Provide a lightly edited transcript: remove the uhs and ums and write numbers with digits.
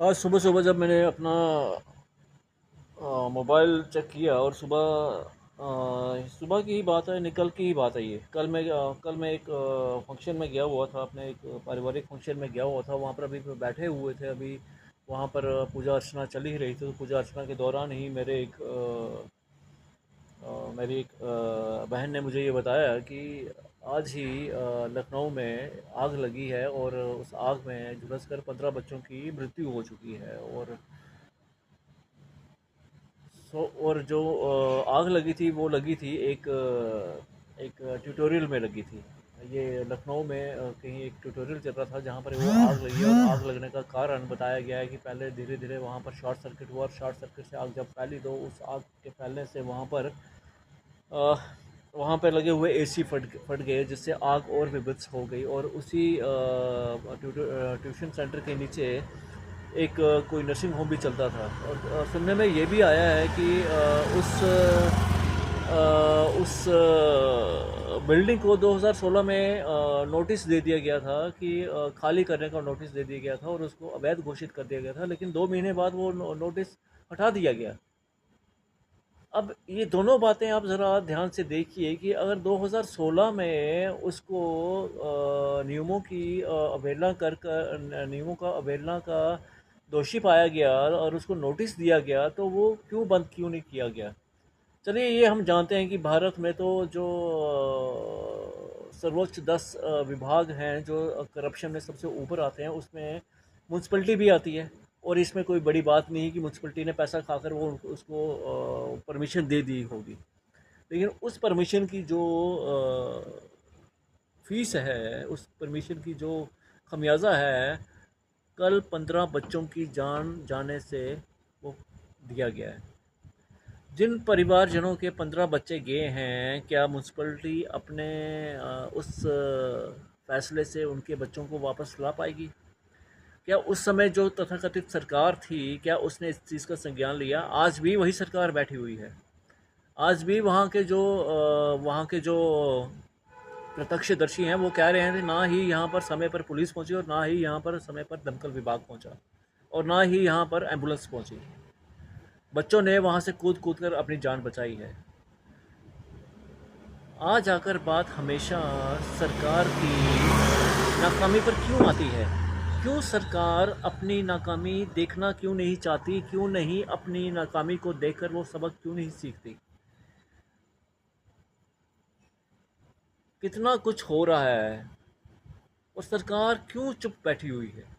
आज सुबह सुबह जब मैंने अपना मोबाइल चेक किया और सुबह की ही बात है, निकल की ही बात है ये। कल मैं एक फंक्शन में गया हुआ था, अपने एक पारिवारिक फंक्शन में गया हुआ था। वहाँ पर अभी बैठे हुए थे, अभी वहाँ पर पूजा अर्चना चल ही रही थी। तो पूजा अर्चना के दौरान ही मेरी एक बहन ने मुझे ये बताया कि आज ही लखनऊ में आग लगी है और उस आग में झुलसकर 15 बच्चों की मृत्यु हो चुकी है। और जो आग लगी थी वो लगी थी एक ट्यूटोरियल में लगी थी। ये लखनऊ में कहीं एक ट्यूटोरियल चल रहा था जहाँ पर वो आग लगी, और आग लगने का कारण बताया गया है कि पहले धीरे धीरे वहाँ पर शॉर्ट सर्किट हुआ, और शॉर्ट सर्किट से आग जब फैली तो उस आग के फैलने से अ, वहाँ पर लगे हुए एसी फट गए, जिससे आग और भी विभत्स हो गई। और उसी ट्यूशन सेंटर के नीचे एक कोई नर्सिंग होम भी चलता था। और सुनने में ये भी आया है कि उस बिल्डिंग को 2016 में नोटिस दे दिया गया था कि खाली करने का नोटिस दे दिया गया था, और उसको अवैध घोषित कर दिया गया था। लेकिन 2 महीने बाद वो नोटिस हटा दिया गया। अब ये दोनों बातें आप ज़रा ध्यान से देखिए कि अगर 2016 में उसको नियमों की अवहेलना नियमों का अवहेलना का दोषी पाया गया और उसको नोटिस दिया गया, तो वो क्यों नहीं किया गया। चलिए, ये हम जानते हैं कि भारत में तो जो सर्वोच्च 10 विभाग हैं जो करप्शन में सबसे ऊपर आते हैं, उसमें म्यूनसिपलिटी भी आती है। और इसमें कोई बड़ी बात नहीं है कि म्यूनसिपलिटी ने पैसा खाकर वो उसको परमिशन दे दी होगी। लेकिन उस परमिशन की जो फीस है, उस परमिशन की जो खमियाजा है, कल 15 बच्चों की जान जाने से वो दिया गया है। जिन परिवारजनों के 15 बच्चे गए हैं, क्या म्यूनसिपलिटी अपने उस फैसले से उनके बच्चों को वापस ला पाएगी? क्या उस समय जो तथाकथित सरकार थी, क्या उसने इस चीज़ का संज्ञान लिया? आज भी वही सरकार बैठी हुई है। आज भी वहाँ के जो प्रत्यक्षदर्शी हैं वो कह रहे हैं कि ना ही यहाँ पर समय पर पुलिस पहुंची, और ना ही यहाँ पर समय पर दमकल विभाग पहुंचा, और ना ही यहाँ पर एम्बुलेंस पहुंची। बच्चों ने वहाँ से कूद कूद कर अपनी जान बचाई है। आज आकर बात हमेशा सरकार की नाकामी पर क्यों आती है? क्यों सरकार अपनी नाकामी देखना क्यों नहीं चाहती? क्यों नहीं अपनी नाकामी को देखकर वो सबक क्यों नहीं सीखती? कितना कुछ हो रहा है और सरकार क्यों चुप बैठी हुई है?